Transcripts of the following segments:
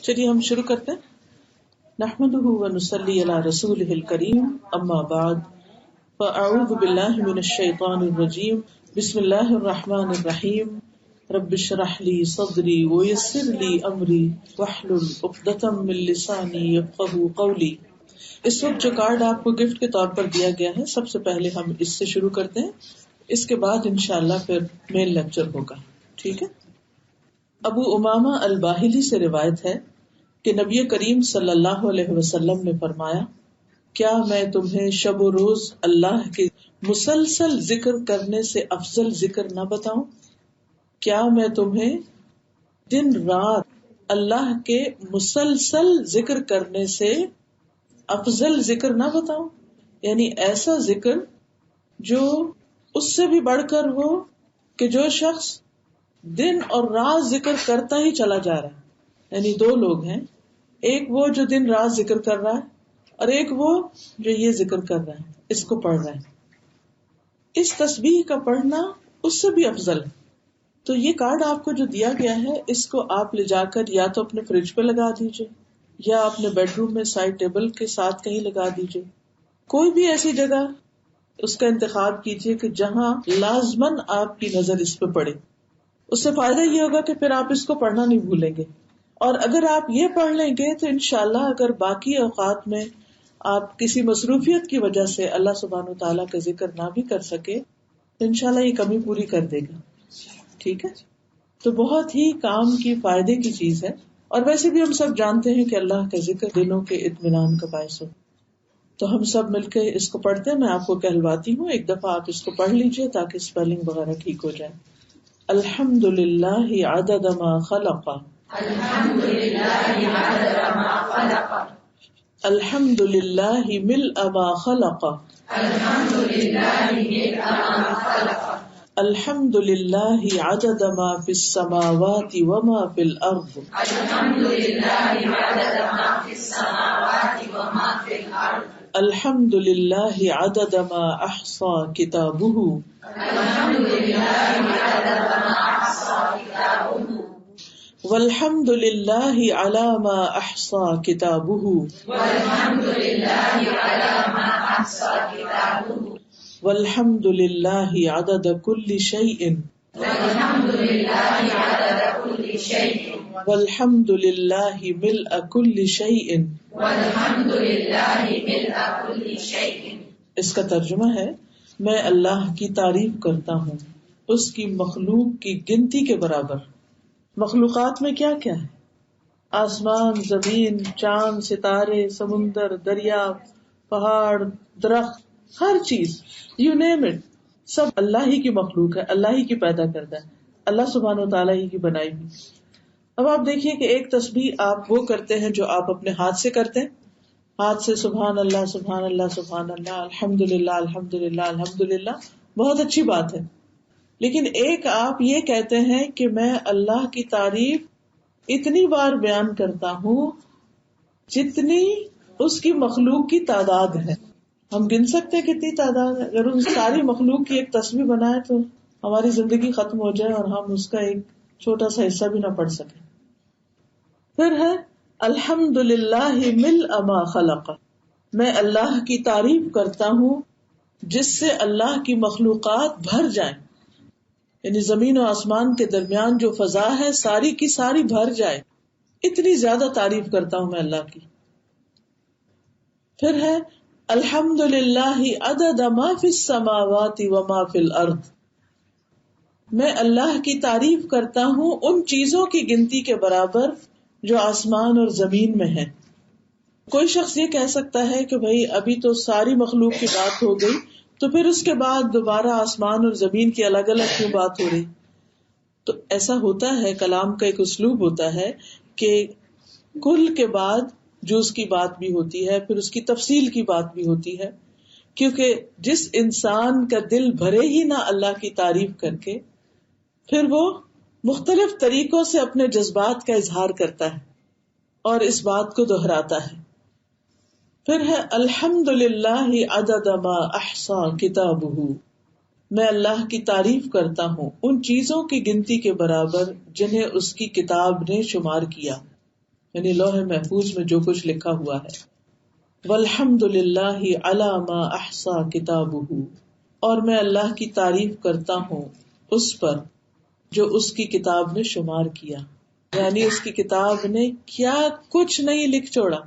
چلیے ہم شروع کرتے ہیں. نحمده ونصلي على رسوله الكريم اما بعد فاعوذ بالله من الشيطان الرجيم بسم الله الرحمن الرحيم رب اشرح لي صدري ويسر لي امري واحلل عقدة من لساني يفقهوا قولي. اس وقت جو کارڈ آپ کو گفٹ کے طور پر دیا گیا ہے، سب سے پہلے ہم اس سے شروع کرتے ہیں، اس کے بعد انشاءاللہ پھر مین لیکچر ہوگا. ٹھیک ہے. ابو امامہ الباہلی سے روایت ہے کہ نبی کریم صلی اللہ علیہ وسلم نے فرمایا، کیا میں تمہیں شب و روز اللہ کے مسلسل ذکر کرنے سے افضل ذکر نہ بتاؤں؟ کیا میں تمہیں دن رات اللہ کے مسلسل ذکر کرنے سے افضل ذکر نہ بتاؤں؟ یعنی ایسا ذکر جو اس سے بھی بڑھ کر ہو کہ جو شخص دن اور رات ذکر کرتا ہی چلا جا رہا ہے. یعنی دو لوگ ہیں، ایک وہ جو دن رات ذکر کر رہا ہے اور ایک وہ جو یہ ذکر کر رہا ہے، اس کو پڑھ رہا ہے. اس تسبیح کا پڑھنا اس سے بھی افضل ہے. تو یہ کارڈ آپ کو جو دیا گیا ہے، اس کو آپ لے جا کر یا تو اپنے فریج پہ لگا دیجئے یا اپنے بیڈ روم میں سائڈ ٹیبل کے ساتھ کہیں لگا دیجئے. کوئی بھی ایسی جگہ اس کا انتخاب کیجئے کہ جہاں لازماً آپ کی نظر اس پہ پڑے. اس سے فائدہ یہ ہوگا کہ پھر آپ اس کو پڑھنا نہیں بھولیں گے. اور اگر آپ یہ پڑھ لیں گے تو انشاءاللہ اگر باقی اوقات میں آپ کسی مصروفیت کی وجہ سے اللہ سبحانہ وتعالیٰ کا ذکر نہ بھی کر سکے تو انشاءاللہ یہ کمی پوری کر دے گا. ٹھیک ہے. تو بہت ہی کام کی فائدے کی چیز ہے. اور ویسے بھی ہم سب جانتے ہیں کہ اللہ کا ذکر دلوں کے اطمینان کا باعث ہو. تو ہم سب مل کے اس کو پڑھتے ہیں. میں آپ کو کہلواتی ہوں، ایک دفعہ آپ اس کو پڑھ لیجئے تاکہ اسپیلنگ وغیرہ ٹھیک ہو جائے. الحمد للہ عدد ما خلق، الحمد للہ عدد ما خلق، الحمد للہ ملء ما خلق، الحمد للہ ملء ما خلق، الحمد للہ عدد ما فی السماوات وما فی الارض، الحمد للہ عدد ما فی السماوات وما فی الارض، الحمد للہ عدد ما احصى کتابہ، الحمد للہ عدد ما احصى کتابہ، والحمد للہ علی ما احصى کتابہ، والحمد للہ علی ما احصى کتابہ، والحمد للہ عدد کل شیء، والحمد للہ عدد کل شیء، والحمد للہ ملء کل شیء، والحمد للہ ملء کل شیء. اس کا ترجمہ ہے، میں اللہ کی تعریف کرتا ہوں اس کی مخلوق کی گنتی کے برابر. مخلوقات میں کیا کیا ہے؟ آسمان، زمین، چاند، ستارے، سمندر، دریا، پہاڑ، درخت، ہر چیز، یو نیم اٹ، سب اللہ ہی کی مخلوق ہے، اللہ ہی کی پیدا کرتا ہے، اللہ سبحانہ و تعالیٰ ہی کی بنائی ہوئی. اب آپ دیکھیے کہ ایک تسبیح آپ وہ کرتے ہیں جو آپ اپنے ہاتھ سے کرتے ہیں، ہاتھ سے سبحان اللہ سبحان اللہ سبحان اللہ، الحمد للہ الحمد للہ الحمد للہ، بہت اچھی بات ہے. لیکن ایک آپ یہ کہتے ہیں کہ میں اللہ کی تعریف اتنی بار بیان کرتا ہوں جتنی اس کی مخلوق کی تعداد ہے. ہم گن سکتے ہیں کتنی تعداد ہے؟ اگر اس ساری مخلوق کی ایک تسبیح بنائے تو ہماری زندگی ختم ہو جائے اور ہم اس کا ایک چھوٹا سا حصہ بھی نہ پڑھ سکیں. پھر ہے الحمد للہ ملء ما خلق، میں اللہ کی تعریف کرتا ہوں جس سے اللہ کی مخلوقات بھر جائیں. یعنی زمین و آسمان کے درمیان جو فضا ہے ساری کی ساری بھر جائے، اتنی زیادہ تعریف کرتا ہوں میں اللہ کی. پھر ہے الحمد للہ عدد ما فی السماوات وما فی الارض، میں اللہ کی تعریف کرتا ہوں ان چیزوں کی گنتی کے برابر جو آسمان اور زمین میں ہے. کوئی شخص یہ کہہ سکتا ہے کہ بھئی ابھی تو ساری مخلوق کی بات ہو گئی، تو پھر اس کے بعد دوبارہ آسمان اور زمین کی الگ الگ کیوں بات ہو رہی؟ تو ایسا ہوتا ہے، کلام کا ایک اسلوب ہوتا ہے کہ کل کے بعد جز کی بات بھی ہوتی ہے، پھر اس کی تفصیل کی بات بھی ہوتی ہے. کیونکہ جس انسان کا دل بھرے ہی نہ اللہ کی تعریف کر کے، پھر وہ مختلف طریقوں سے اپنے جذبات کا اظہار کرتا ہے اور اس بات کو دہراتا ہے. پھر ہے الحمد للہ عدد ما احصى کتابہ، میں اللہ کی تعریف کرتا ہوں ان چیزوں کی گنتی کے برابر جنہیں اس کی کتاب نے شمار کیا. یعنی لوح محفوظ میں جو کچھ لکھا ہوا ہے. والحمد للہ علی ما احصا کتابہ، اور میں اللہ کی تعریف کرتا ہوں اس پر جو اس کی کتاب نے شمار کیا. یعنی اس کی کتاب نے کیا کچھ نہیں لکھ چھوڑا.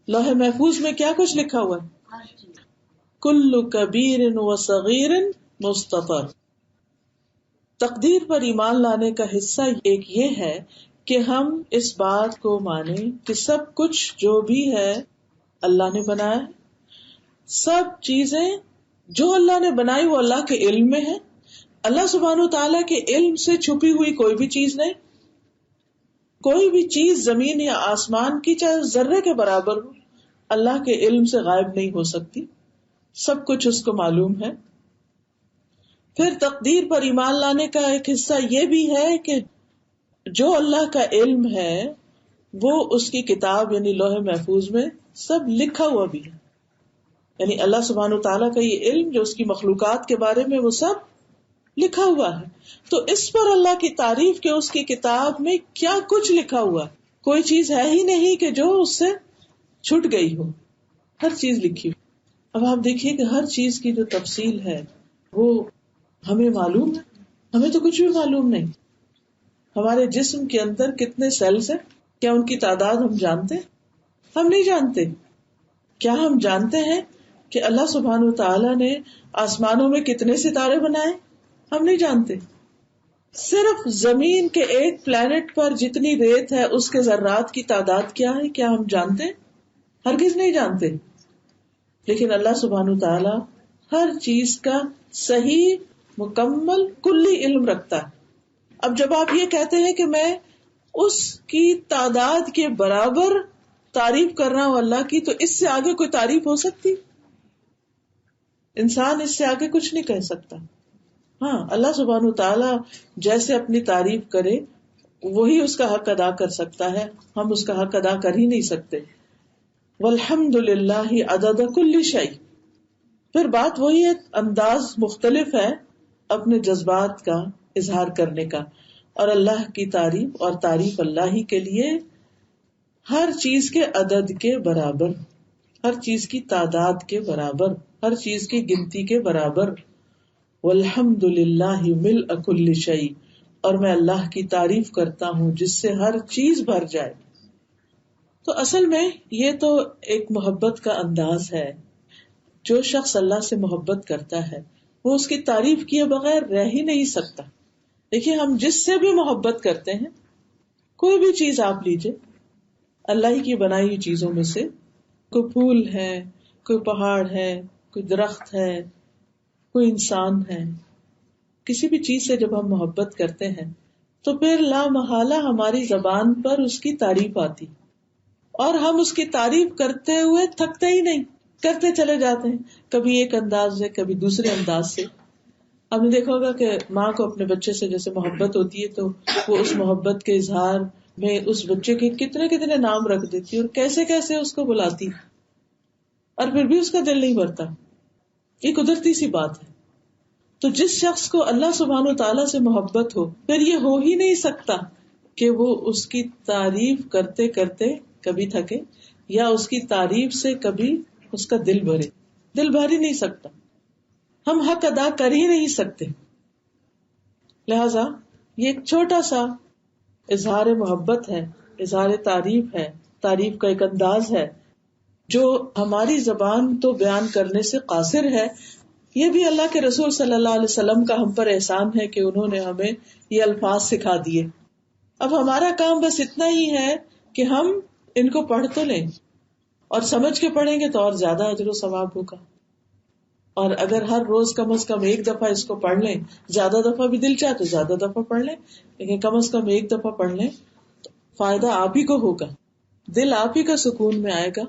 لوح محفوظ میں کیا کچھ لکھا ہوا ہے؟ کل کبیر و صغیر مستطر. تقدیر پر ایمان لانے کا حصہ ایک یہ ہے کہ ہم اس بات کو مانیں کہ سب کچھ جو بھی ہے اللہ نے بنایا. سب چیزیں جو اللہ نے بنائی وہ اللہ کے علم میں ہے. اللہ سبحانہ وتعالیٰ کے علم سے چھپی ہوئی کوئی بھی چیز نہیں. کوئی بھی چیز زمین یا آسمان کی چاہے ذرے کے برابر ہو اللہ کے علم سے غائب نہیں ہو سکتی. سب کچھ اس کو معلوم ہے. پھر تقدیر پر ایمان لانے کا ایک حصہ یہ بھی ہے کہ جو اللہ کا علم ہے وہ اس کی کتاب یعنی لوح محفوظ میں سب لکھا ہوا بھی ہے. یعنی اللہ سبحانہ وتعالیٰ کا یہ علم جو اس کی مخلوقات کے بارے میں وہ سب لکھا ہوا ہے. تو اس پر اللہ کی تعریف کہ اس کی کتاب میں کیا کچھ لکھا ہوا ہے. کوئی چیز ہے ہی نہیں کہ جو اس سے چھٹ گئی ہو، ہر چیز لکھی ہو. اب آپ دیکھیے کہ ہر چیز کی جو تفصیل ہے وہ ہمیں معلوم ہے. ہمیں تو کچھ بھی معلوم نہیں. ہمارے جسم کے اندر کتنے سیلز ہیں، کیا ان کی تعداد ہم جانتے ہیں؟ ہم نہیں جانتے. کیا ہم جانتے ہیں کہ اللہ سبحانہ وتعالیٰ نے آسمانوں میں کتنے ستارے بنائے؟ ہم نہیں جانتے. صرف زمین کے ایک پلانٹ پر جتنی ریت ہے اس کے ذرات کی تعداد کیا ہے، کیا ہم جانتے ہیں؟ ہرگز نہیں جانتے. لیکن اللہ سبحانہ وتعالیٰ ہر چیز کا صحیح مکمل کلی علم رکھتا ہے. اب جب آپ یہ کہتے ہیں کہ میں اس کی تعداد کے برابر تعریف کر رہا ہوں اللہ کی، تو اس سے آگے کوئی تعریف ہو سکتی؟ انسان اس سے آگے کچھ نہیں کہہ سکتا. ہاں، اللہ سبحانہ وتعالیٰ جیسے اپنی تعریف کرے وہی اس کا حق ادا کر سکتا ہے. ہم اس کا حق ادا کر ہی نہیں سکتے. والحمد للہ عدد کل شیء. پھر بات وہی ہے، انداز مختلف ہے اپنے جذبات کا اظہار کرنے کا. اور اللہ کی تعریف اور تعریف اللہ ہی کے لیے ہر چیز کے عدد کے برابر، ہر چیز کی تعداد کے برابر، ہر چیز کی گنتی کے برابر. والحمد للہ ملء کل شیء. اور میں اللہ کی تعریف کرتا ہوں جس سے ہر چیز بھر جائے. تو اصل میں یہ تو ایک محبت کا انداز ہے. جو شخص اللہ سے محبت کرتا ہے وہ اس کی تعریف کیے بغیر رہ ہی نہیں سکتا. دیکھیے ہم جس سے بھی محبت کرتے ہیں، کوئی بھی چیز آپ لیجئے اللہ ہی کی بنائی ہوئی چیزوں میں سے، کوئی پھول ہے، کوئی پہاڑ ہے، کوئی درخت ہے، کوئی انسان ہے، کسی بھی چیز سے جب ہم محبت کرتے ہیں تو پھر لا محالہ ہماری زبان پر اس کی تعریف آتی، اور ہم اس کی تعریف کرتے ہوئے تھکتے ہی نہیں، کرتے چلے جاتے ہیں. کبھی ایک انداز سے، کبھی دوسرے انداز سے. آپ نے دیکھا ہوگا کہ ماں کو اپنے بچے سے جیسے محبت ہوتی ہے تو وہ اس محبت کے اظہار میں اس بچے کے کتنے کتنے نام رکھ دیتی ہے اور کیسے کیسے اس کو بلاتی، اور پھر بھی اس کا دل نہیں بھرتا. یہ قدرتی سی بات ہے. تو جس شخص کو اللہ سبحانہ و تعالیٰ سے محبت ہو، پھر یہ ہو ہی نہیں سکتا کہ وہ اس کی تعریف کرتے کرتے کبھی تھکے یا اس کی تعریف سے کبھی اس کا دل بھرے. دل بھر ہی نہیں سکتا. ہم حق ادا کر ہی نہیں سکتے. لہذا یہ ایک چھوٹا سا اظہار محبت ہے، اظہار تعریف ہے، تعریف کا ایک انداز ہے جو ہماری زبان تو بیان کرنے سے قاصر ہے. یہ بھی اللہ کے رسول صلی اللہ علیہ وسلم کا ہم پر احسان ہے کہ انہوں نے ہمیں یہ الفاظ سکھا دیے. اب ہمارا کام بس اتنا ہی ہے کہ ہم ان کو پڑھ تو لیں، اور سمجھ کے پڑھیں گے تو اور زیادہ اجر و ثواب ہوگا. اور اگر ہر روز کم از کم ایک دفعہ اس کو پڑھ لیں، زیادہ دفعہ بھی دل چاہے تو زیادہ دفعہ پڑھ لیں، لیکن کم از کم ایک دفعہ پڑھ لیں تو فائدہ آپ ہی کو ہوگا. دل آپ ہی کا سکون میں آئے گا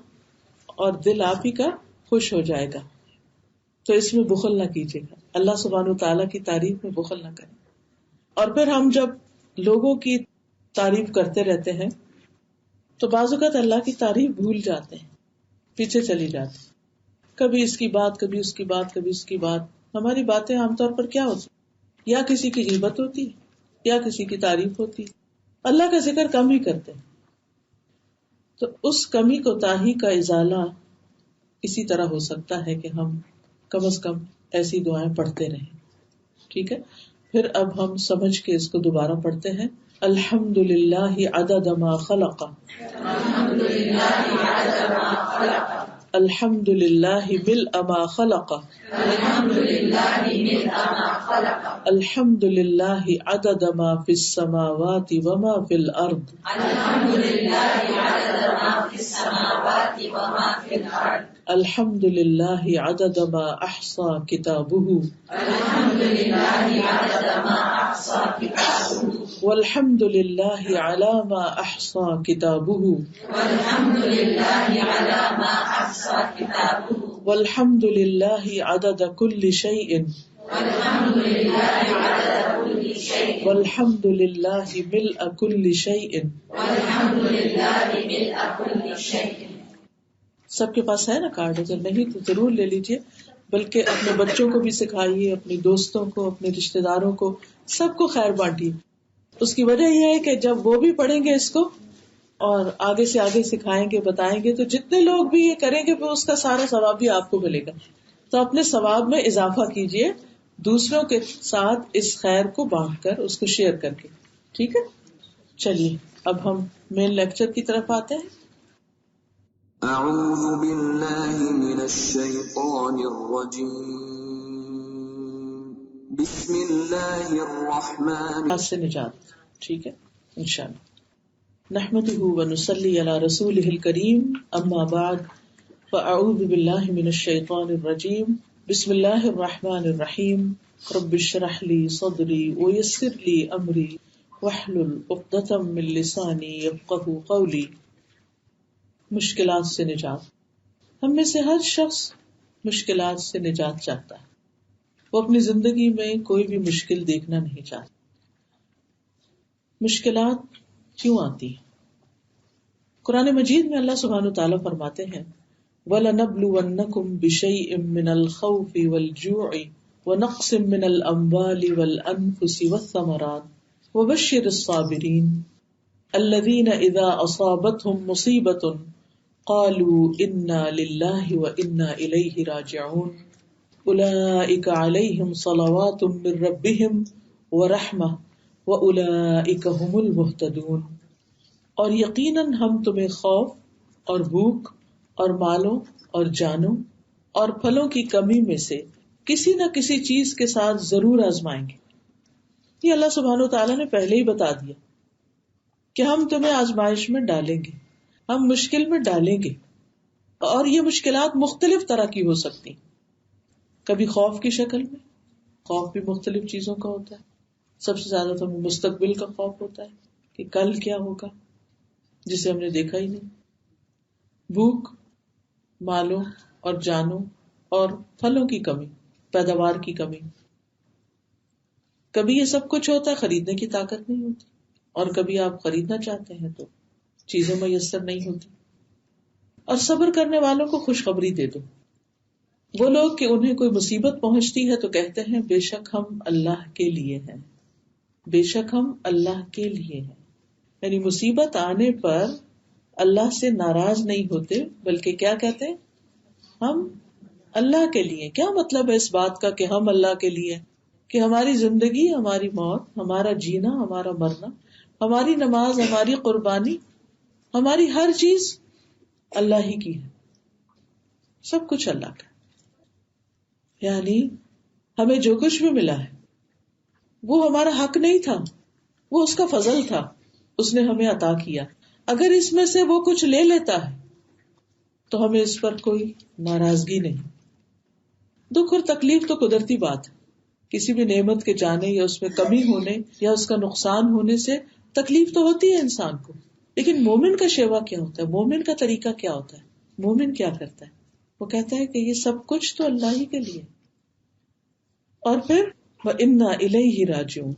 اور دل آپ ہی کا خوش ہو جائے گا. تو اس میں بخل نہ کیجیے گا، اللہ سبحانہ و تعالیٰ کی تعریف میں بخل نہ کریں. اور پھر ہم جب لوگوں کی تعریف کرتے رہتے ہیں تو بعض اوقات اللہ کی تعریف بھول جاتے ہیں، پیچھے چلی جاتے ہیں. کبھی اس کی بات، کبھی اس کی بات، کبھی اس کی بات. ہماری باتیں عام طور پر کیا ہوتی؟ یا کسی کی غیبت ہوتی یا کسی کی تعریف ہوتی. اللہ کا ذکر کم ہی کرتے ہیں. تو اس کمی کوتاہی کا ازالہ اسی طرح ہو سکتا ہے کہ ہم کم از کم ایسی دعائیں پڑھتے رہیں. ٹھیک ہے. پھر اب ہم سمجھ کے اس کو دوبارہ پڑھتے ہیں. الحمد للہ عدد ما خلق، الحمد للہ ملء ما خلق، الحمد للہ عدد ما فی السماوات وما فی الارض، الحمد للہ عدد ما احصى کتابہ، والحمد للہ علی ما احصى کتابہ، والحمد للہ عدد کل شیء، والحمد للہ ملء کل شیء. سب کے پاس ہے نا کارڈ؟ اگر نہیں تو ضرور لے لیجیے، بلکہ اپنے بچوں کو بھی سکھائیے، اپنے دوستوں کو، اپنے رشتہ داروں کو، سب کو خیر بانٹیے. اس کی وجہ یہ ہے کہ جب وہ بھی پڑھیں گے اس کو اور آگے سے آگے سکھائیں گے، بتائیں گے، تو جتنے لوگ بھی یہ کریں گے پھر اس کا سارا ثواب بھی آپ کو ملے گا. تو اپنے ثواب میں اضافہ کیجیے دوسروں کے ساتھ اس خیر کو بانٹ کر، اس کو شیئر کر کے. ٹھیک ہے. چلیے اب ہم مین لیکچر کی طرف آتے ہیں. اعوذ باللہ من الشیطان الرجیم، بسم اللہ الرحمن سے نجات. ٹھیک ہے انشاءاللہ. نحمده ونصلی علی رسولہ الکریم، اما بعد فاعوذ باللہ من الشیطان الرجیم، بسم اللہ الرحمن الرحیم. رب اشرح لی صدری ویسر لی امری واحلل عقدۃ من لسانی یفقہوا قولی. مشکلات سے نجات. ہم میں سے ہر شخص مشکلات سے نجات چاہتا ہے. وہ اپنی زندگی میں کوئی بھی مشکل دیکھنا نہیں چاہتا. مشکلات کیوں آتی ہیں؟ قرآن مجید میں اللہ سبحانہ وتعالیٰ فرماتے ہیں وَلَنَبْلُوَنَّكُمْ بِشَيْءٍ مِّنَ الْخَوْفِ وَالْجُوعِ وَنَقْصٍ مِّنَ الْأَمْوَالِ وَالْأَنفُسِ وَالثَّمَرَاتِ وَبَشِّرِ الصَّابِرِينَ الَّذِينَ إِذَا أَصَابَتْهُمْ مُصِيبَةٌ قَالُوا إِنَّا لِلَّهِ وَإِنَّا إِلَيْهِ رَاجِعُونَ أُولَئِكَ عَلَيْهِمْ صَلَوَاتٌ مِّن رَّبِّهِمْ وَرَحْمَةٌ وَأُولَئِكَ هُمُ الْمُهْتَدُونَ. اور یقیناً ہم تمہیں خوف اور بھوک اور مالوں اور جانوں اور پھلوں کی کمی میں سے کسی نہ کسی چیز کے ساتھ ضرور آزمائیں گے. یہ اللہ سبحانہ وتعالیٰ نے پہلے ہی بتا دیا کہ ہم تمہیں آزمائش میں ڈالیں گے، ہم مشکل میں ڈالیں گے. اور یہ مشکلات مختلف طرح کی ہو سکتی. کبھی خوف کی شکل میں، خوف بھی مختلف چیزوں کا ہوتا ہے. سب سے زیادہ تو مستقبل کا خوف ہوتا ہے کہ کل کیا ہوگا جسے ہم نے دیکھا ہی نہیں. بھوک، مالوں اور جانوں اور پھلوں کی کمی، پیداوار کی کمی. کبھی یہ سب کچھ ہوتا ہے، خریدنے کی طاقت نہیں ہوتی، اور کبھی آپ خریدنا چاہتے ہیں تو چیزیں میسر نہیں ہوتی. اور صبر کرنے والوں کو خوشخبری دے دو. وہ لوگ کہ انہیں کوئی مصیبت پہنچتی ہے تو کہتے ہیں بے شک ہم اللہ کے لیے ہیں، بے شک ہم اللہ کے لیے ہیں. یعنی مصیبت آنے پر اللہ سے ناراض نہیں ہوتے، بلکہ کیا کہتے ہیں؟ ہم اللہ کے لیے. کیا مطلب ہے اس بات کا کہ ہم اللہ کے لیے؟ کہ ہماری زندگی، ہماری موت، ہمارا جینا، ہمارا مرنا، ہماری نماز، ہماری قربانی، ہماری ہر چیز اللہ ہی کی ہے. سب کچھ اللہ کا. یعنی ہمیں جو کچھ بھی ملا ہے وہ ہمارا حق نہیں تھا، وہ اس کا فضل تھا، اس نے ہمیں عطا کیا. اگر اس میں سے وہ کچھ لے لیتا ہے تو ہمیں اس پر کوئی ناراضگی نہیں. دکھ اور تکلیف تو قدرتی بات ہے. کسی بھی نعمت کے جانے یا اس میں کمی ہونے یا اس کا نقصان ہونے سے تکلیف تو ہوتی ہے انسان کو. لیکن مومن کا شیوا کیا ہوتا ہے؟ مومن کا طریقہ کیا ہوتا ہے؟ مومن کیا کرتا ہے؟ وہ کہتا ہے کہ یہ سب کچھ تو اللہ ہی کے لیے. اور پھر وَإِنَّا إِلَيْهِ رَاجِعُونَ،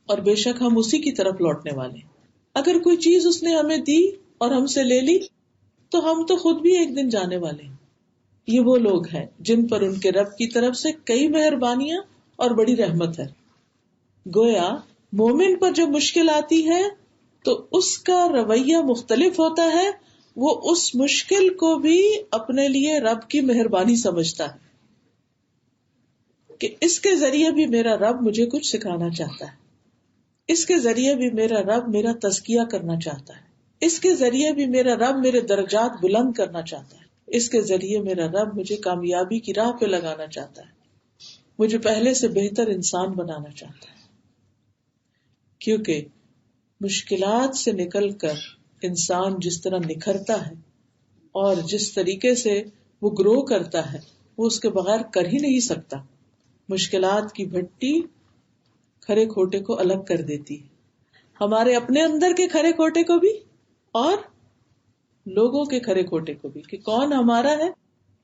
اور بے شک ہم اسی کی طرف لوٹنے والے. اگر کوئی چیز اس نے ہمیں دی اور ہم سے لے لی تو ہم تو خود بھی ایک دن جانے والے ہیں. یہ وہ لوگ ہیں جن پر ان کے رب کی طرف سے کئی مہربانیاں اور بڑی رحمت ہے. گویا مومن پر جب مشکل آتی ہے تو اس کا رویہ مختلف ہوتا ہے. وہ اس مشکل کو بھی اپنے لیے رب کی مہربانی سمجھتا ہے کہ اس کے ذریعے بھی میرا رب مجھے کچھ سکھانا چاہتا ہے, اس کے ذریعے بھی میرا رب میرا تزکیہ کرنا چاہتا ہے, اس کے ذریعے بھی میرا رب میرے درجات بلند کرنا چاہتا ہے, اس کے ذریعے میرا رب مجھے کامیابی کی راہ پہ لگانا چاہتا ہے, مجھے پہلے سے بہتر انسان بنانا چاہتا ہے. کیونکہ مشکلات سے نکل کر انسان جس طرح نکھرتا ہے اور جس طریقے سے وہ گرو کرتا ہے وہ اس کے بغیر کر ہی نہیں سکتا. مشکلات کی بھٹی کھرے کھوٹے کو الگ کر دیتی ہے, ہمارے اپنے اندر کے کھرے کھوٹے کو بھی اور لوگوں کے کھرے کھوٹے کو بھی, کہ کون ہمارا ہے,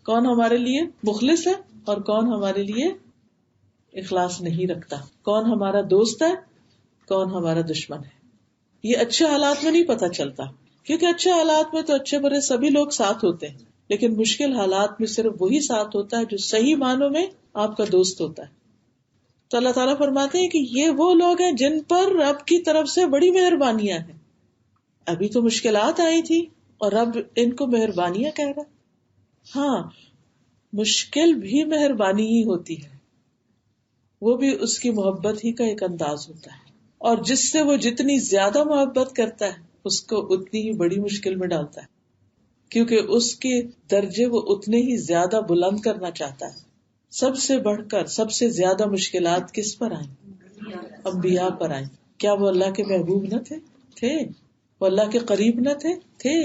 کون ہمارے لیے مخلص ہے اور کون ہمارے لیے اخلاص نہیں رکھتا, کون ہمارا دوست ہے, کون ہمارا دشمن ہے. یہ اچھے حالات میں نہیں پتا چلتا, کیونکہ اچھے حالات میں تو اچھے برے سبھی لوگ ساتھ ہوتے ہیں, لیکن مشکل حالات میں صرف وہی ساتھ ہوتا ہے جو صحیح معنوں میں آپ کا دوست ہوتا ہے. تو اللہ تعالیٰ فرماتے ہیں کہ یہ وہ لوگ ہیں جن پر رب کی طرف سے بڑی مہربانیاں ہیں. ابھی تو مشکلات آئی تھی اور رب ان کو مہربانیاں کہہ رہا. ہاں, مشکل بھی مہربانی ہی ہوتی ہے, وہ بھی اس کی محبت ہی کا ایک انداز ہوتا ہے, اور جس سے وہ جتنی زیادہ محبت کرتا ہے اس کو اتنی ہی بڑی مشکل میں ڈالتا ہے, کیونکہ اس کے درجے وہ اتنے ہی زیادہ بلند کرنا چاہتا ہے. سب سے بڑھ کر سب سے زیادہ مشکلات کس پر آئیں؟ انبیاء پر آئیں. کیا وہ اللہ کے محبوب نہ تھے؟ وہ اللہ کے قریب نہ تھے.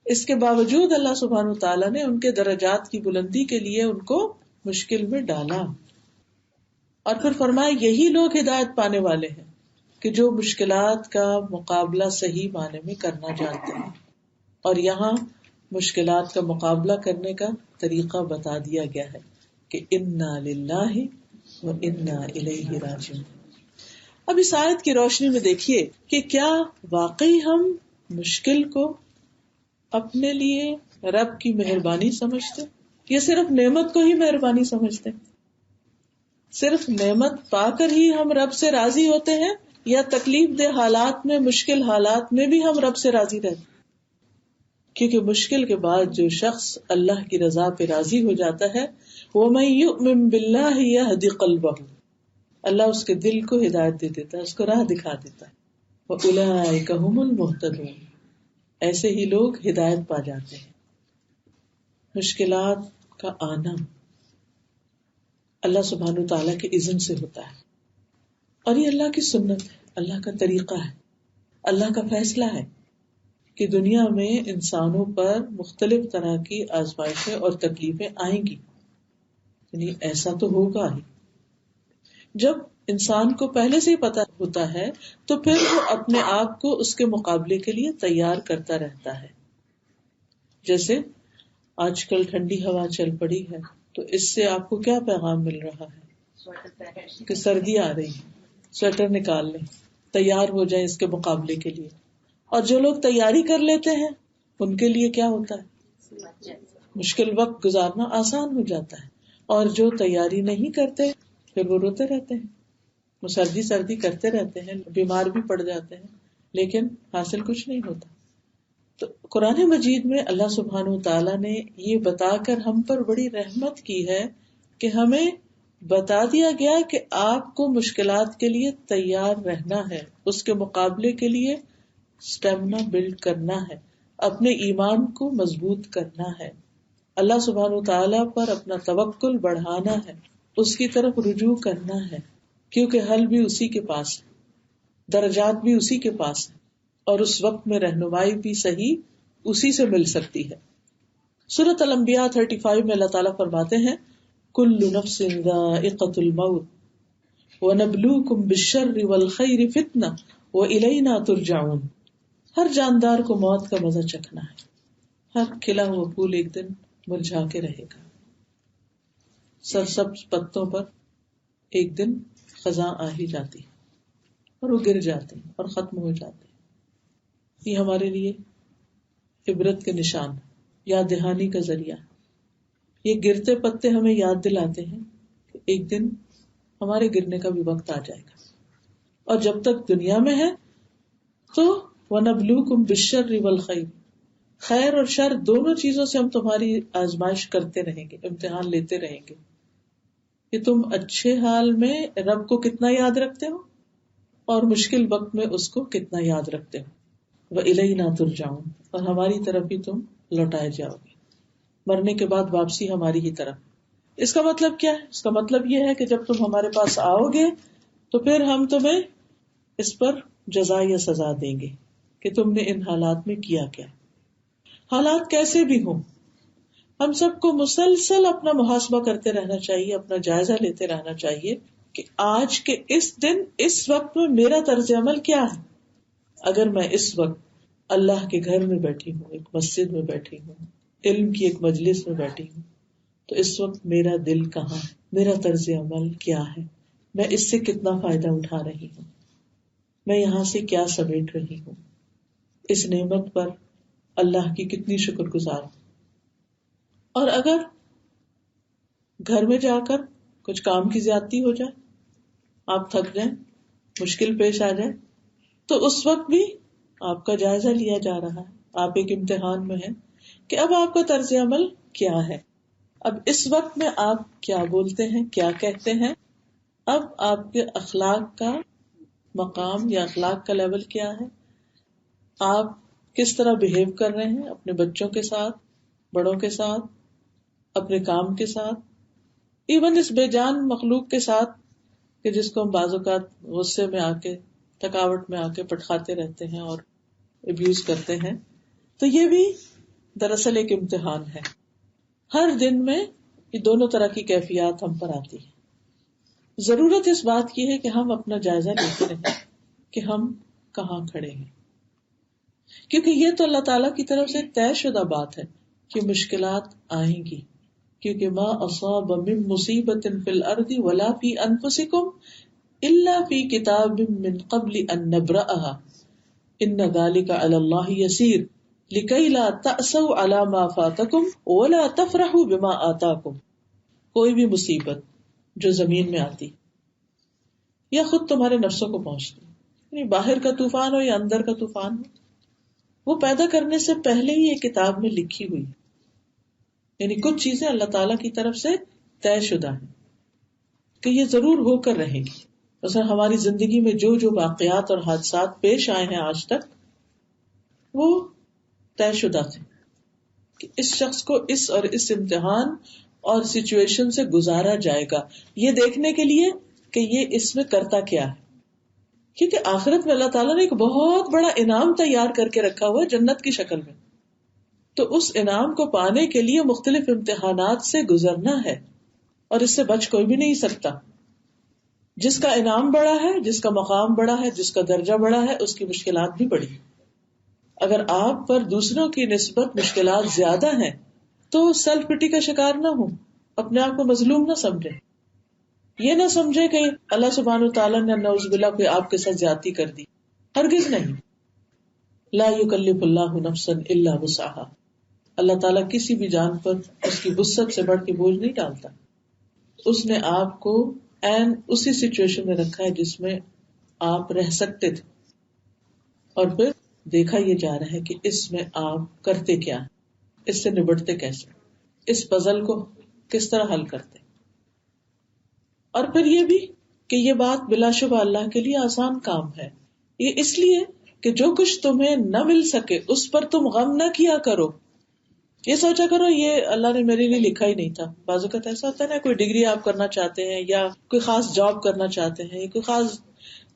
اس کے باوجود اللہ سبحانہ وتعالیٰ نے ان کے درجات کی بلندی کے لیے ان کو مشکل میں ڈالا, اور پھر فرمایا یہی لوگ ہدایت پانے والے ہیں کہ جو مشکلات کا مقابلہ صحیح معنی میں کرنا جانتے ہیں. اور یہاں مشکلات کا مقابلہ کرنے کا طریقہ بتا دیا گیا ہے کہ انا للہ و انا الیہ راجعون. اب اس آیت کی روشنی میں دیکھیے کہ کیا واقعی ہم مشکل کو اپنے لیے رب کی مہربانی سمجھتے یا صرف نعمت کو ہی مہربانی سمجھتے؟ صرف نعمت پا کر ہی ہم رب سے راضی ہوتے ہیں یا تکلیف دہ حالات میں, مشکل حالات میں بھی ہم رب سے راضی رہتے؟ کیونکہ مشکل کے بعد جو شخص اللہ کی رضا پہ راضی ہو جاتا ہے, وَمَن يُؤْمِن بِاللَّهِ يَهْدِ قَلْبَهُ, اللہ اس کے دل کو ہدایت دے دیتا ہے, اس کو راہ دکھا دیتا ہے. وَأُولَٰئِكَ هُمُ الْمُهْتَدُونَ, ایسے ہی لوگ ہدایت پا جاتے ہیں. مشکلات کا آنا اللہ سبحانہ تعالیٰ کے اذن سے ہوتا ہے, اور یہ اللہ کی سنت ہے, اللہ کا طریقہ ہے, اللہ کا فیصلہ ہے کہ دنیا میں انسانوں پر مختلف طرح کی آزمائشیں اور تکلیفیں آئیں گی. یعنی ایسا تو ہوگا ہی. جب انسان کو پہلے سے ہی پتا ہوتا ہے تو پھر وہ اپنے آپ کو اس کے مقابلے کے لیے تیار کرتا رہتا ہے. جیسے آج کل ٹھنڈی ہوا چل پڑی ہے تو اس سے آپ کو کیا پیغام مل رہا ہے کہ سردی آ رہی ہے, سویٹر نکال لیں, تیار ہو جائیں اس کے مقابلے کے لیے. اور جو لوگ تیاری کر لیتے ہیں ان کے لیے کیا ہوتا ہے؟ مشکل وقت گزارنا آسان ہو جاتا ہے. اور جو تیاری نہیں کرتے پھر وہ روتے رہتے ہیں, وہ سردی کرتے رہتے ہیں, بیمار بھی پڑ جاتے ہیں, لیکن حاصل کچھ نہیں ہوتا. تو قرآن مجید میں اللہ سبحانہ تعالیٰ نے یہ بتا کر ہم پر بڑی رحمت کی ہے کہ ہمیں بتا دیا گیا کہ آپ کو مشکلات کے لیے تیار رہنا ہے, اس کے مقابلے کے لیے اسٹیمنا بلڈ کرنا ہے, اپنے ایمان کو مضبوط کرنا ہے, اللہ سبحانہ تعالیٰ پر اپنا توکل بڑھانا ہے, اس کی طرف رجوع کرنا ہے, کیونکہ حل بھی اسی کے پاس ہے, درجات بھی اسی کے پاس ہے, اور اس وقت میں رہنمائی بھی صحیح اسی سے مل سکتی ہے. سورۃ الانبیاء 35 میں اللہ تعالیٰ فرماتے ہیں کل نفس ذائقۃ الموت ونبلوکم بالشر والخیر فتنہ والینا ترجعون. ہر جاندار کو موت کا مزہ چکھنا ہے, ہر کھلا ہوا پھول ایک دن مرجھا کے رہے گا, سرسبز پتوں پر ایک دن خزاں آ ہی جاتی ہے اور وہ گر جاتے ہیں اور ختم ہو جاتے ہیں. یہ ہمارے لیے عبرت کے نشان, یاد دہانی کا ذریعہ. یہ گرتے پتے ہمیں یاد دلاتے ہیں کہ ایک دن ہمارے گرنے کا بھی وقت آ جائے گا, اور جب تک دنیا میں ہے تو وَنَبْلُوكُمْ بِالشَّرِّ وَالْخَيْرِ، خیر اور شر دونوں چیزوں سے ہم تمہاری آزمائش کرتے رہیں گے، امتحان لیتے رہیں گے کہ تم اچھے حال میں رب کو کتنا یاد رکھتے ہو اور مشکل وقت میں اس کو کتنا یاد رکھتے ہو۔ وَإِلَيْنَا تُرْجَعُونَ، اور ہماری طرف ہی تم لوٹائے جاؤ گے، مرنے کے بعد واپسی ہماری ہی طرف۔ اس کا مطلب کیا ہے؟ اس کا مطلب یہ ہے کہ جب تم ہمارے پاس آؤ گے تو پھر ہم تمہیں اس پر جزا یا سزا دیں گے کہ تم نے ان حالات میں کیا کیا۔ حالات کیسے بھی ہوں، ہم سب کو مسلسل اپنا محاسبہ کرتے رہنا چاہیے، اپنا جائزہ لیتے رہنا چاہیے کہ آج کے اس دن اس وقت میں میرا طرز عمل کیا ہے۔ اگر میں اس وقت اللہ کے گھر میں بیٹھی ہوں، ایک مسجد میں بیٹھی ہوں، علم کی ایک مجلس میں بیٹھی ہوں، تو اس وقت میرا دل کہاں ہے، میرا طرز عمل کیا ہے، میں اس سے کتنا فائدہ اٹھا رہی ہوں، میں یہاں سے کیا سمیٹ رہی ہوں، اس نعمت پر اللہ کی کتنی شکر گزار ہوں۔ اور اگر گھر میں جا کر کچھ کام کی زیادتی ہو جائے، آپ تھک جائیں، مشکل پیش آ جائے، تو اس وقت بھی آپ کا جائزہ لیا جا رہا ہے، آپ ایک امتحان میں ہیں کہ اب آپ کا طرز عمل کیا ہے، اب اس وقت میں آپ کیا بولتے ہیں، کیا کہتے ہیں، اب آپ کے اخلاق کا مقام یا اخلاق کا لیول کیا ہے، آپ کس طرح بہیو کر رہے ہیں اپنے بچوں کے ساتھ، بڑوں کے ساتھ، اپنے کام کے ساتھ، ایون اس بے جان مخلوق کے ساتھ کہ جس کو ہم بعض اوقات غصے میں آ کے، تھکاوٹ میں آ کے پٹخاتے رہتے ہیں اور ابیوز کرتے ہیں، تو یہ بھی دراصل ایک امتحان ہے۔ ہر دن میں یہ دونوں طرح کی کیفیات ہم پر آتی ہے۔ ضرورت اس بات کی ہے کہ ہم اپنا جائزہ لیتے رہیں کہ ہم کہاں کھڑے ہیں، کیونکہ یہ تو اللہ تعالیٰ کی طرف سے طے شدہ بات ہے کہ مشکلات آئیں گی، کیونکہ ما اصاب من مصیبت فی الارض ولا فی انفسکم الا فی کتاب من قبل ان نبرأها ان ذلک علی اللہ یسیر لکی لا تأسوا علی ما فاتکم ولا تفرحوا بما آتاکم۔ کوئی بھی مصیبت جو زمین میں آتی یا خود تمہارے نفسوں کو پہنچتی، یعنی باہر کا طوفان ہو یا اندر کا طوفان ہو، وہ پیدا کرنے سے پہلے ہی ایک کتاب میں لکھی ہوئی، یعنی کچھ چیزیں اللہ تعالیٰ کی طرف سے طے شدہ ہیں کہ یہ ضرور ہو کر رہے گی۔ مثلا ہماری زندگی میں جو جو واقعات اور حادثات پیش آئے ہیں آج تک، وہ طے شدہ تھے کہ اس شخص کو اس اور اس امتحان اور سچویشن سے گزارا جائے گا، یہ دیکھنے کے لیے کہ یہ اس میں کرتا کیا ہے، کیونکہ آخرت میں اللہ تعالیٰ نے ایک بہت بڑا انعام تیار کر کے رکھا ہوا ہے جنت کی شکل میں، تو اس انعام کو پانے کے لیے مختلف امتحانات سے گزرنا ہے، اور اس سے بچ کوئی بھی نہیں سکتا۔ جس کا انعام بڑا ہے، جس کا مقام بڑا ہے، جس کا درجہ بڑا ہے، اس کی مشکلات بھی بڑی۔ اگر آپ پر دوسروں کی نسبت مشکلات زیادہ ہیں تو سیلف پٹی کا شکار نہ ہو، اپنے آپ کو مظلوم نہ سمجھے، یہ نہ سمجھے کہ اللہ سبحانہ وتعالیٰ نے نعوذ باللہ کوئی آپ کے ساتھ زیادتی کر دی، ہرگز نہیں۔ لا یکلف اللہ نفسا الا وسعها، اللہ تعالیٰ کسی بھی جان پر اس کی وسعت سے بڑھ کے بوجھ نہیں ڈالتا، اس نے آپ کو عین اسی سچویشن میں رکھا ہے جس میں آپ رہ سکتے تھے، اور پھر دیکھا یہ جا رہا ہے کہ اس میں آپ کرتے کیا، اس سے نبٹتے کیسے، اس پزل کو کس طرح حل کرتے۔ اور پھر یہ بھی کہ یہ بات بلا شبہ اللہ کے لیے آسان کام ہے، یہ اس لیے کہ جو کچھ تمہیں نہ مل سکے اس پر تم غم نہ کیا کرو، یہ سوچا کرو یہ اللہ نے میرے لیے لکھا ہی نہیں تھا۔ بعض اوقات ایسا ہوتا ہے نا، کوئی ڈگری آپ کرنا چاہتے ہیں یا کوئی خاص جاب کرنا چاہتے ہیں یا کوئی خاص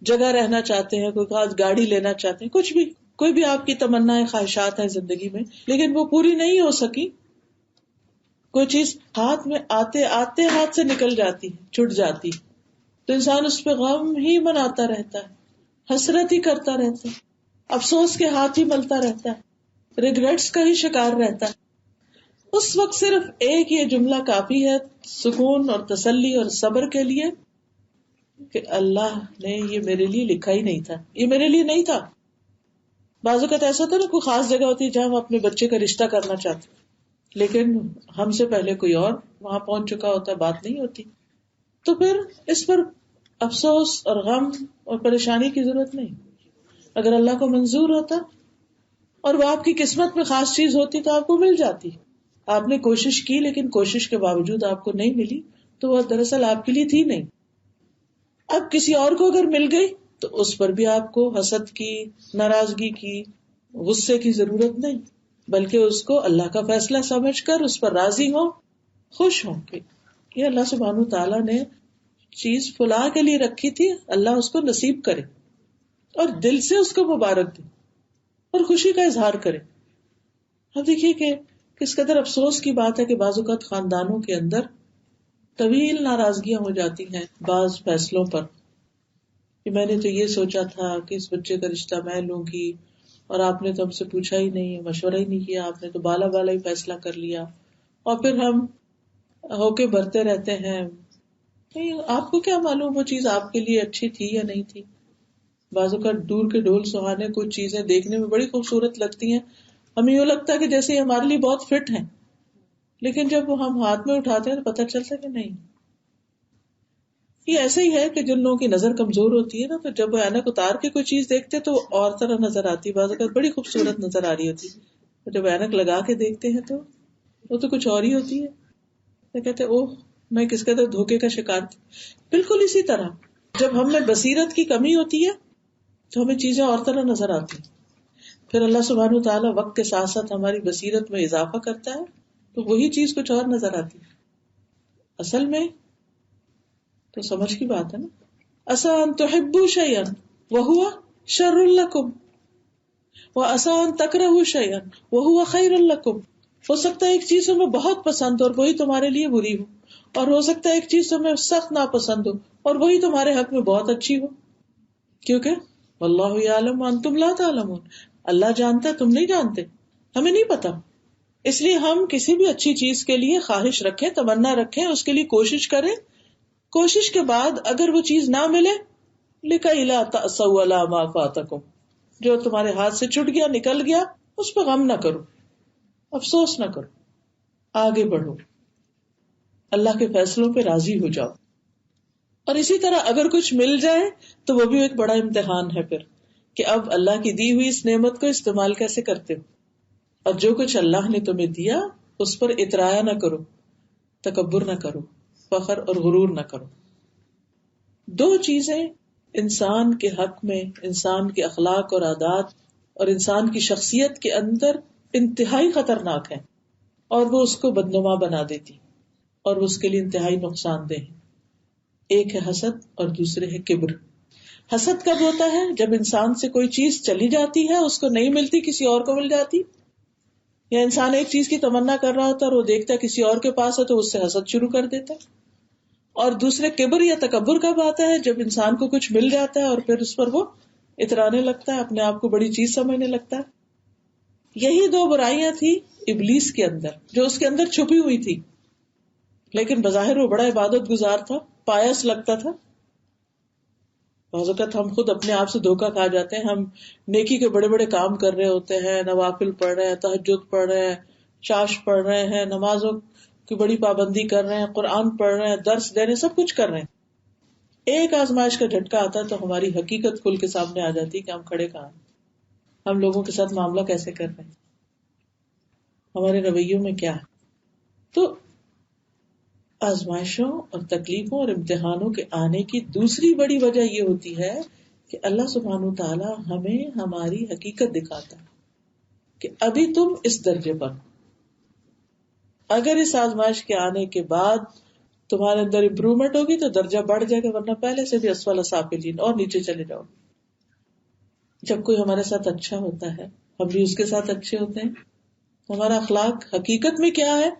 جگہ رہنا چاہتے ہیں، کوئی خاص گاڑی لینا چاہتے ہیں، کچھ بھی، کوئی بھی آپ کی تمنا خواہشات ہیں زندگی میں، لیکن وہ پوری نہیں ہو سکی، کوئی چیز ہاتھ میں آتے آتے ہاتھ سے نکل جاتی، چھٹ جاتی، تو انسان اس پہ غم ہی مناتا رہتا ہے، حسرت ہی کرتا رہتا ہے، افسوس کے ہاتھ ہی ملتا رہتا ہے، ریگریٹس کا ہی شکار رہتا ہے۔ اس وقت صرف ایک یہ جملہ کافی ہے سکون اور تسلی اور صبر کے لیے کہ اللہ نے یہ میرے لیے لکھا ہی نہیں تھا، یہ میرے لیے نہیں تھا۔ بعض اوقات ایسا ہوتا ہے نا، کوئی خاص جگہ ہوتی ہے جہاں ہم اپنے بچے کا رشتہ کرنا چاہتے ہیں، لیکن ہم سے پہلے کوئی اور وہاں پہنچ چکا ہوتا ہے، بات نہیں ہوتی، تو پھر اس پر افسوس اور غم اور پریشانی کی ضرورت نہیں۔ اگر اللہ کو منظور ہوتا اور وہ آپ کی قسمت میں خاص چیز ہوتی تو آپ کو مل جاتی. آپ نے کوشش کی لیکن کوشش کے باوجود آپ کو نہیں ملی تو وہ دراصل آپ کے لیے تھی نہیں. اب کسی اور کو اگر مل گئی تو اس پر بھی آپ کو حسد کی، ناراضگی کی، غصے کی ضرورت نہیں، بلکہ اس کو اللہ کا فیصلہ سمجھ کر اس پر راضی ہو، خوش ہوں کہ یہ اللہ سبحانہ تعالیٰ نے چیز فلاں کے لیے رکھی تھی، اللہ اس کو نصیب کرے، اور دل سے اس کو مبارک دے اور خوشی کا اظہار کرے. اب دیکھیے کہ کس قدر افسوس کی بات ہے کہ بعض اوقات خاندانوں کے اندر طویل ناراضگیاں ہو جاتی ہیں بعض فیصلوں پر، کہ میں نے تو یہ سوچا تھا کہ اس بچے کا رشتہ میں لوں گی اور آپ نے تو ہم سے پوچھا ہی نہیں، مشورہ ہی نہیں کیا، آپ نے تو بالا بالا ہی فیصلہ کر لیا. اور پھر ہم ہو کے بھرتے رہتے ہیں. آپ کو کیا معلوم وہ چیز آپ کے لیے اچھی تھی یا نہیں تھی. بعضوں کا دور کے ڈھول سہانے کچھ چیزیں دیکھنے میں بڑی خوبصورت لگتی ہیں، ہمیں یوں لگتا ہے کہ جیسے یہ ہمارے لیے بہت فٹ ہیں، لیکن جب وہ ہم ہاتھ میں اٹھاتے ہیں تو پتہ چلتا ہے کہ نہیں. یہ ایسا ہی ہے کہ جن لوگوں کی نظر کمزور ہوتی ہے نا، تو جب وہ اینک اتار کے کوئی چیز دیکھتے تو وہ اور طرح نظر آتی، بعض اوقات بڑی خوبصورت نظر آ رہی ہوتی، جب اینک لگا کے دیکھتے ہیں تو وہ تو کچھ اور ہی ہوتی ہے. تو کہتے اوہ میں کس قدر دھوکے کا شکار تھی. بالکل اسی طرح جب ہم میں بصیرت کی کمی ہوتی ہے تو ہمیں چیزیں اور طرح نظر آتی ہیں. پھر اللہ سبحانہ تعالیٰ وقت کے ساتھ ساتھ ہماری بصیرت میں اضافہ کرتا ہے تو وہی چیز کچھ اور نظر آتی ہے. اصل میں تو سمجھ کی بات ہے نا. عسیٰ ان تحبوا شیئا وہو شر لکم وعسیٰ ان تکرہوا شیئا وہو خیر لکم. ہو سکتا ہے ایک چیز تمہیں بہت پسند ہو اور وہی تمہارے لیے بری ہو، اور ہو سکتا ہے ایک چیز تمہیں سخت ناپسند ہو اور وہی تمہارے حق میں بہت اچھی ہو. کیونکہ واللہ یعلم وانتم لا تعلمون، اللہ جانتا ہے تم نہیں جانتے، ہمیں نہیں پتا. اس لیے ہم کسی بھی اچھی چیز کے لیے خواہش رکھیں، تمنا رکھیں، اس کے لیے کوشش کریں. کوشش کے بعد اگر وہ چیز نہ ملے لِكَيْ لَا تَأْسَوْا عَلَىٰ مَا فَاتَكُمْ، جو تمہارے ہاتھ سے چھٹ گیا، نکل گیا، اس پہ غم نہ کرو، افسوس نہ کرو، آگے بڑھو، اللہ کے فیصلوں پہ راضی ہو جاؤ. اور اسی طرح اگر کچھ مل جائے تو وہ بھی ایک بڑا امتحان ہے پھر، کہ اب اللہ کی دی ہوئی اس نعمت کو استعمال کیسے کرتے ہو. اور جو کچھ اللہ نے تمہیں دیا اس پر اترایا نہ کرو، تکبر نہ کرو، فخر اور غرور نہ کرو. دو چیزیں انسان کے حق میں، انسان کے اخلاق اور عادات اور انسان کی شخصیت کے اندر انتہائی خطرناک ہیں، اور وہ اس کو بدنما بنا دیتی اور وہ اس کے لیے انتہائی نقصان دہ ہے. ایک ہے حسد اور دوسرے ہے کبر. حسد کب ہوتا ہے؟ جب انسان سے کوئی چیز چلی جاتی ہے، اس کو نہیں ملتی، کسی اور کو مل جاتی، یا انسان ایک چیز کی تمنا کر رہا ہوتا ہے اور وہ دیکھتا ہے کسی اور کے پاس ہے تو اس سے حسد شروع کر دیتا ہے. اور دوسرے کبر یا تکبر کب آتا ہے؟ جب انسان کو کچھ مل جاتا ہے اور پھر اس پر وہ اترانے لگتا ہے، اپنے آپ کو بڑی چیز سمجھنے لگتا ہے. یہی دو برائیاں تھی ابلیس کے اندر، جو اس کے اندر چھپی ہوئی تھی، لیکن بظاہر وہ بڑا عبادت گزار تھا، پایس لگتا تھا. بعض اوقات ہم خود اپنے آپ سے دھوکا کھا جاتے ہیں. ہم نیکی کے بڑے بڑے کام کر رہے ہوتے ہیں، نوافل پڑھ رہے ہیں، تہجد پڑھ رہے ہیں، چاش پڑھ رہے ہیں، نمازوں کی بڑی پابندی کر رہے ہیں، قرآن پڑھ رہے ہیں، درس دے رہے ہیں، سب کچھ کر رہے ہیں. ایک آزمائش کا جھٹکا آتا ہے تو ہماری حقیقت کھل کے سامنے آ جاتی ہے کہ ہم کھڑے کہاں ہیں، ہم لوگوں کے ساتھ معاملہ کیسے کر رہے ہیں، ہمارے رویوں میں کیا ہے. تو آزمائشوں اور تکلیفوں اور امتحانوں کے آنے کی دوسری بڑی وجہ یہ ہوتی ہے کہ اللہ سبحانہ تعالیٰ ہمیں ہماری حقیقت دکھاتا ہے کہ ابھی تم اس درجے پر، اگر اس آزمائش کے آنے کے بعد تمہارے اندر امپرومنٹ ہوگی تو درجہ بڑھ جائے گا، ورنہ پہلے سے بھی اسفل سافلین اور نیچے چلے جاؤ. جب کوئی ہمارے ساتھ اچھا ہوتا ہے ہم بھی اس کے ساتھ اچھے ہوتے ہیں. ہمارا اخلاق حقیقت میں کیا ہے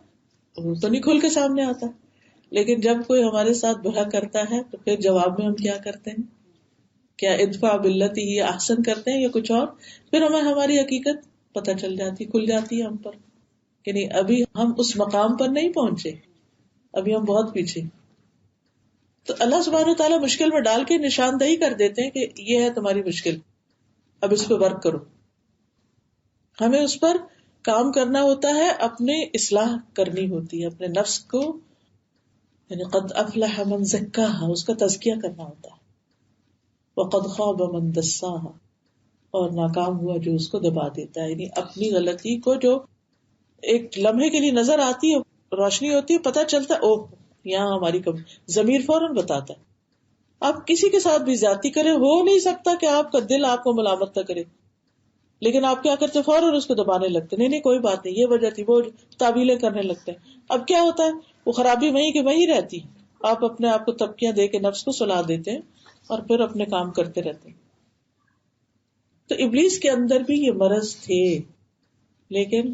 وہ تو نہیں کھل کے سامنے آتا، لیکن جب کوئی ہمارے ساتھ برا کرتا ہے تو پھر جواب میں ہم کیا کرتے ہیں؟ کیا ادفع باللتی ہی احسن کرتے ہیں یا کچھ اور؟ پھر ہمیں ہماری حقیقت پتہ چل جاتی، کھل جاتی ہے ہم پر کہ نہیں، ابھی ہم اس مقام پر نہیں پہنچے، ابھی ہم بہت پیچھے. تو اللہ سبحانہ تعالیٰ مشکل میں ڈال کے نشاندہی کر دیتے ہیں کہ یہ ہے تمہاری مشکل، اب اس پہ ورک کرو. ہمیں اس پر کام کرنا ہوتا ہے، اپنے اصلاح کرنی ہوتی ہے، اپنے نفس کو، یعنی قد افلح من زکاہا، اس کا تزکیہ کرنا ہوتا ہے، وقد خاب من دساہا، اور ناکام ہوا جو اس کو دبا دیتا ہے. یعنی اپنی غلطی کو جو ایک لمحے کے لیے نظر آتی ہے, روشنی ہوتی ہے, پتہ چلتا ہے اوہ یہاں ہماری ضمیر فوراً بتاتا ہے. آپ کسی کے ساتھ بھی زیادتی کرے, ہو نہیں سکتا کہ آپ کا دل آپ کو ملامت نہ کرے, لیکن آپ کیا کرتے فوراً اس کو دبانے لگتے, نہیں نہیں کوئی بات نہیں, یہ وجہ تھی, وہ تعویلیں کرنے لگتے ہیں. اب کیا ہوتا ہے, وہ خرابی وہیں کی وہیں رہتی, آپ اپنے آپ کو تبکیاں دے کے نفس کو سلا دیتے ہیں اور پھر اپنے کام کرتے رہتے ہیں. تو ابلیس کے اندر بھی یہ مرض تھے, لیکن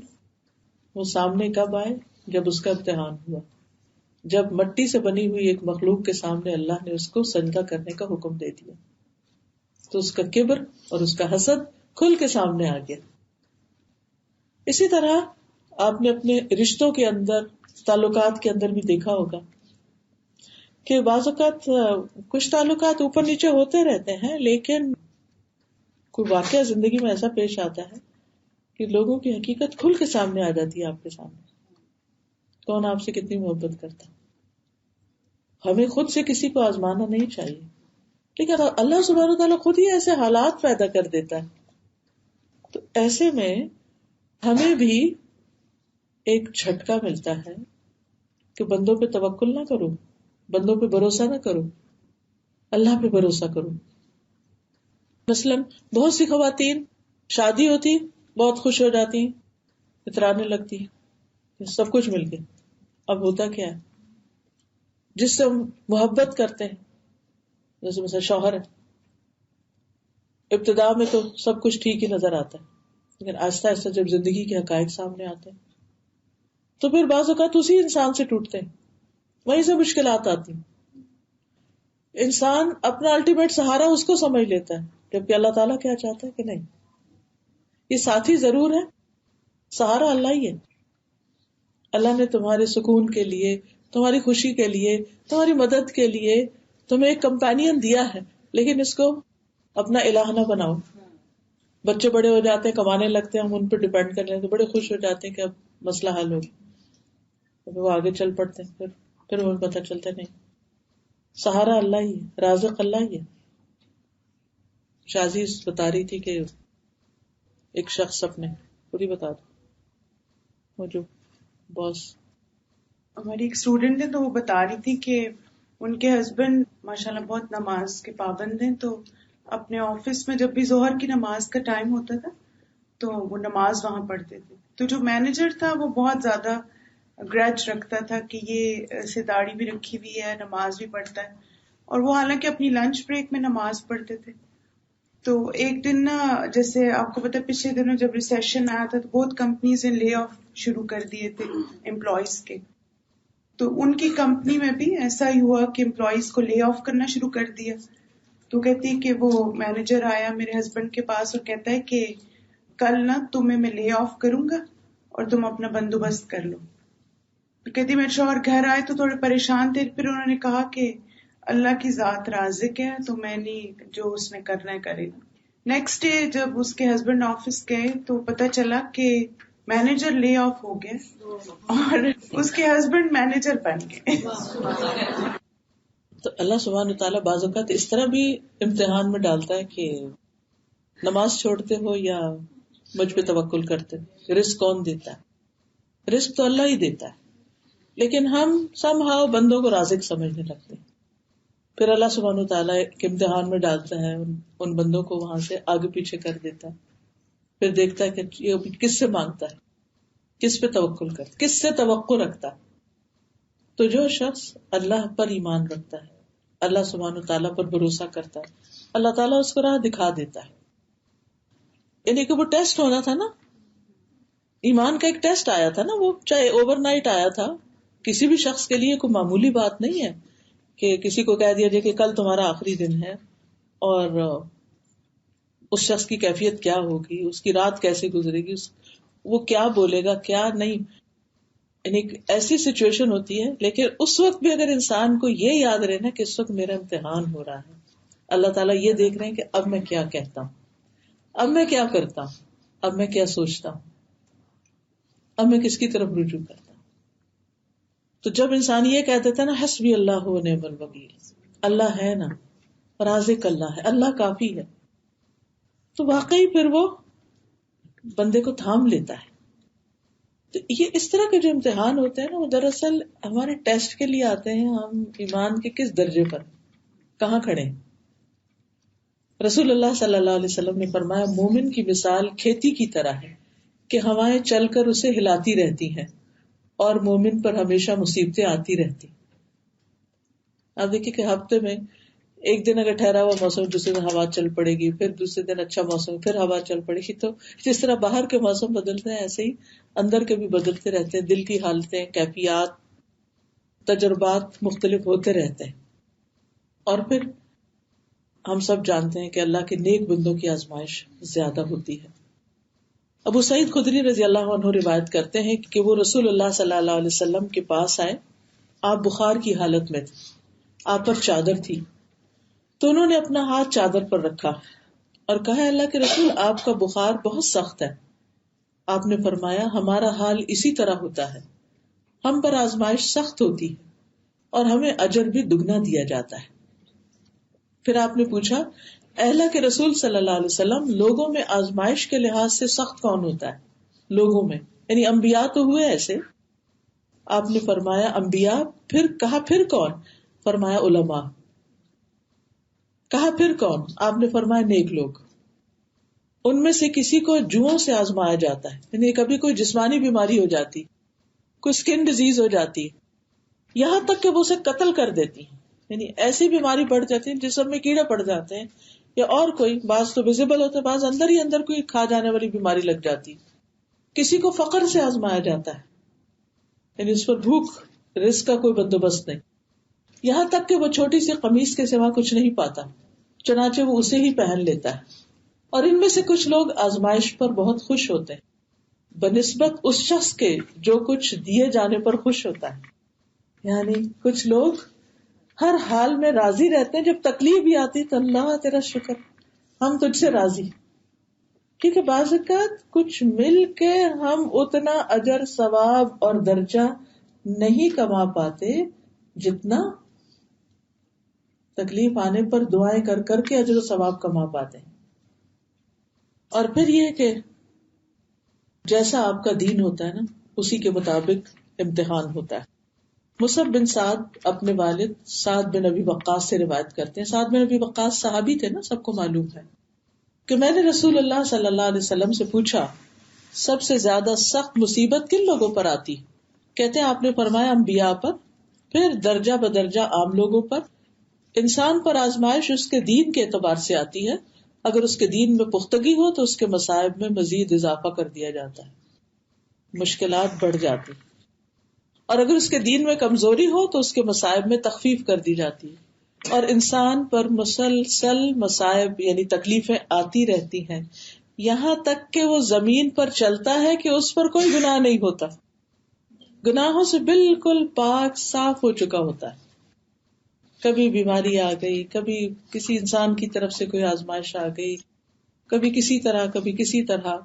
وہ سامنے کب آئے؟ جب اس کا امتحان ہوا, جب مٹی سے بنی ہوئی ایک مخلوق کے سامنے اللہ نے اس کو سجدہ کرنے کا حکم دے دیا, تو اس کا کبر اور اس کا حسد کھل کے سامنے آ گیا. اسی طرح آپ نے اپنے رشتوں کے اندر, تعلقات کے اندر بھی دیکھا ہوگا کہ بعض اوقات کچھ تعلقات اوپر نیچے ہوتے رہتے ہیں, لیکن کوئی واقعہ زندگی میں ایسا پیش آتا ہے کہ لوگوں کی حقیقت کھل کے سامنے آ جاتی ہے آپ کے سامنے. کون آپ سے کتنی محبت کرتا ہے. ہمیں خود سے کسی کو آزمانا نہیں چاہیے, لیکن اللہ سبحانہ و تعالیٰ خود ہی ایسے حالات پیدا کر دیتا ہے. تو ایسے میں ہمیں بھی ایک جھٹکا ملتا ہے کہ بندوں پہ توکل نہ کرو, بندوں پہ بھروسہ نہ کرو, اللہ پہ بھروسہ کرو. مثلاً بہت سی خواتین شادی ہوتی بہت خوش ہو جاتی, اترانے لگتی, سب کچھ مل گیا. اب ہوتا کیا ہے, جس سے ہم محبت کرتے ہیں, جیسے مثلا شوہر ہے, ابتدا میں تو سب کچھ ٹھیک ہی نظر آتا ہے, لیکن آہستہ آہستہ جب زندگی کے حقائق سامنے آتے ہیں تو پھر بعض اوقات اسی انسان سے ٹوٹتے ہیں, وہیں سے مشکلات آتی ہیں. انسان اپنا الٹیمیٹ سہارا اس کو سمجھ لیتا ہے, جبکہ اللہ تعالیٰ کیا چاہتا ہے کہ نہیں, یہ ساتھی ضرور ہے, سہارا اللہ ہی ہے. اللہ نے تمہارے سکون کے لیے, تمہاری خوشی کے لیے, تمہاری مدد کے لیے تمہیں ایک کمپینین دیا ہے, لیکن اس کو اپنا الہ نہ بناؤ. بچے بڑے ہو جاتے ہیں, کمانے لگتے ہیں, ہم ان پہ ڈیپینڈ کرنے لگتے, بڑے خوش ہو جاتے ہیں کہ اب مسئلہ حل ہو گیا, وہ آگے چل پڑتے ہیں, پھر انہیں پتہ چلتا نہیں سہارا اللہ ہی ہے, رازق اللہ ہی ہے. شازیز بتا رہی تھی کہ ایک شخص اپنے پوری بتا دو, وہ جو باس ہماری ایک اسٹوڈنٹ ہے, تو وہ بتا رہی تھی کہ ان کے ہسبینڈ ماشاءاللہ بہت نماز کے پابند ہیں, تو اپنے آفس میں جب بھی ظہر کی نماز کا ٹائم ہوتا تھا تو وہ نماز وہاں پڑھتے تھے. تو جو مینیجر تھا وہ بہت زیادہ گریج رکھتا تھا کہ یہ ایسے داڑھی بھی رکھی ہوئی ہے, نماز بھی پڑھتا ہے, اور وہ حالانکہ اپنی لنچ بریک میں نماز پڑھتے تھے. تو ایک دن نا, جیسے آپ کو پتا پچھلے دنوں جب ریسیشن آیا تھا تو بہت کمپنیز نے لے آف شروع کر دیے تھے امپلائیز کے. تو ان کی کمپنی میں بھی ایسا ہی ہوا کہ امپلائیز کو لے آف کرنا شروع کر دیا. تو کہتی کہ وہ مینیجر آیا میرے ہسبینڈ کے پاس اور کہتا ہے کہ کل نا تمہیں میں لے آف کروں گا اور تم اپنا بندوبست کر لو. تو کہتی میرے شوہر گھر آئے تو تھوڑے پریشان تھے, پھر انہوں نے کہا کہ اللہ کی ذات رازق ہے, تو میں نہیں, جو اس نے کرنا ہے کرے گا. نیکسٹ ڈے جب اس کے ہسبینڈ آفس گئے تو پتا چلا کہ مینیجر لے آف ہو گیا اور اس کے ہسبینڈ مینیجر بن گئے. تو اللہ سبحانہ وتعالیٰ بعض اوقات اس طرح بھی امتحان میں ڈالتا ہے کہ نماز چھوڑتے ہو یا مجھ پہ توکل کرتے ہو. رزق کون دیتا ہے؟ رزق تو اللہ ہی دیتا ہے, لیکن ہم سم ہاؤ بندوں کو رازق سمجھنے لگتے ہیں. پھر اللہ سبحانہ وتعالیٰ کے امتحان میں ڈالتا ہے, ان بندوں کو وہاں سے آگے پیچھے کر دیتا ہے. پھر دیکھتا ہے کہ یہ کس سے مانگتا ہے, کس پہ توکل کرتا, کس سے توقع رکھتا ہے. تو جو شخص اللہ پر ایمان رکھتا ہے, اللہ سبحانہ وتعالیٰ پر بھروسہ کرتا ہے, اللہ تعالیٰ اس کو راہ دکھا دیتا ہے. یعنی کہ وہ ٹیسٹ ہونا تھا نا, ایمان کا ایک ٹیسٹ آیا تھا نا, وہ چاہے اوور نائٹ آیا تھا, کسی بھی شخص کے لیے کوئی معمولی بات نہیں ہے کہ کسی کو کہہ دیا جائے کہ کل تمہارا آخری دن ہے اور اس شخص کی کیفیت کیا ہوگی, اس کی رات کیسے گزرے گی, وہ کیا بولے گا کیا نہیں. یعنی ایسی سچویشن ہوتی ہے, لیکن اس وقت بھی اگر انسان کو یہ یاد رہے نا کہ اس وقت میرا امتحان ہو رہا ہے, اللہ تعالیٰ یہ دیکھ رہے ہیں کہ اب میں کیا کہتا ہوں, اب میں کیا کرتا ہوں, اب میں کیا سوچتا ہوں, اب میں کس کی طرف رجوع کرتا ہوں. تو جب انسان یہ کہہ دیتا ہے نا حسبی اللہ و نعم الوکیل, اللہ ہے نا, رازق اللہ ہے, اللہ کافی ہے, تو واقعی پھر وہ بندے کو تھام لیتا ہے. تو یہ اس طرح کے جو امتحان ہوتے ہیں نا وہ دراصل ہمارے ٹیسٹ کے لیے آتے ہیں، ہم ایمان کے کس درجے پر کہاں کھڑے ہیں. رسول اللہ صلی اللہ علیہ وسلم نے فرمایا مومن کی مثال کھیتی کی طرح ہے کہ ہوائیں چل کر اسے ہلاتی رہتی ہیں اور مومن پر ہمیشہ مصیبتیں آتی رہتی. آپ دیکھیے کہ ہفتے میں ایک دن اگر ٹھہرا ہوا موسم، دوسرے دن ہوا چل پڑے گی، پھر دوسرے دن اچھا موسم، پھر ہوا چل پڑے گی. تو جس طرح باہر کے موسم بدلتے ہیں ایسے ہی اندر کے بھی بدلتے رہتے ہیں. دل کی حالتیں، کیفیات، تجربات مختلف ہوتے رہتے ہیں. اور پھر ہم سب جانتے ہیں کہ اللہ کے نیک بندوں کی آزمائش زیادہ ہوتی ہے. ابو سعید خدری رضی اللہ عنہ روایت کرتے ہیں کہ وہ رسول اللہ صلی اللہ علیہ وسلم کے پاس آئے. آپ بخار کی حالت میں تھے، آپ پر چادر تھی، تو انہوں نے اپنا ہاتھ چادر پر رکھا اور کہا اللہ کے رسول آپ کا بخار بہت سخت ہے. آپ نے فرمایا ہمارا حال اسی طرح ہوتا ہے، ہم پر آزمائش سخت ہوتی ہے اور ہمیں اجر بھی دگنا دیا جاتا ہے. پھر آپ نے پوچھا اے اللہ کے رسول صلی اللہ علیہ وسلم لوگوں میں آزمائش کے لحاظ سے سخت کون ہوتا ہے؟ لوگوں میں یعنی انبیاء تو ہوئے ایسے. آپ نے فرمایا انبیاء. پھر کہا پھر کون؟ فرمایا علماء. کہا پھر کون؟ آپ نے فرمایا نیک لوگ. ان میں سے کسی کو جوؤں سے آزمایا جاتا ہے، یعنی کبھی کوئی جسمانی بیماری ہو جاتی، کوئی اسکن ڈیزیز ہو جاتی، یہاں تک کہ وہ اسے قتل کر دیتی، یعنی ایسی بیماری پڑ جاتی ہے جسم میں کیڑے پڑ جاتے ہیں، یا اور کوئی بعض تو ویزیبل ہوتے ہیں، بعض اندر ہی اندر کوئی کھا جانے والی بیماری لگ جاتی. کسی کو فقر سے آزمایا جاتا ہے، یعنی اس پر بھوک رزق کا کوئی بندوبست نہیں، یہاں تک کہ وہ چھوٹی سی قمیص کے سوا کچھ نہیں پاتا، چنانچہ وہ اسے ہی پہن لیتا ہے. اور ان میں سے کچھ لوگ آزمائش پر بہت خوش ہوتے ہیں بنسبت اس شخص کے جو کچھ دیے جانے پر خوش ہوتا ہے. یعنی کچھ لوگ ہر حال میں راضی رہتے ہیں، جب تکلیف بھی آتی تو اللہ تیرا شکر ہم تجھ سے راضی. کیونکہ بعض اوقات کچھ مل کے ہم اتنا اجر ثواب اور درجہ نہیں کما پاتے جتنا تکلیف آنے پر دعائیں کر کر کے اجر و ثواب کما پاتے ہیں. اور پھر یہ کہ جیسا آپ کا دین ہوتا ہے نا اسی کے مطابق امتحان ہوتا ہے. مصعب بن سعد اپنے والد سعد بن ابی وقاص سے روایت کرتے ہیں. سعد بن ابی وقاص صحابی تھے نا، سب کو معلوم ہے کہ میں نے رسول اللہ صلی اللہ علیہ وسلم سے پوچھا سب سے زیادہ سخت مصیبت کن لوگوں پر آتی؟ کہتے ہیں آپ نے فرمایا انبیاء پر، پھر درجہ بدرجہ عام لوگوں پر. انسان پر آزمائش اس کے دین کے اعتبار سے آتی ہے، اگر اس کے دین میں پختگی ہو تو اس کے مصائب میں مزید اضافہ کر دیا جاتا ہے، مشکلات بڑھ جاتی. اور اگر اس کے دین میں کمزوری ہو تو اس کے مصائب میں تخفیف کر دی جاتی ہے. اور انسان پر مسلسل مصائب یعنی تکلیفیں آتی رہتی ہیں یہاں تک کہ وہ زمین پر چلتا ہے کہ اس پر کوئی گناہ نہیں ہوتا، گناہوں سے بالکل پاک صاف ہو چکا ہوتا ہے. کبھی بیماری آ گئی، کبھی کسی انسان کی طرف سے کوئی آزمائش آ گئی، کبھی کسی طرح کبھی کسی طرح،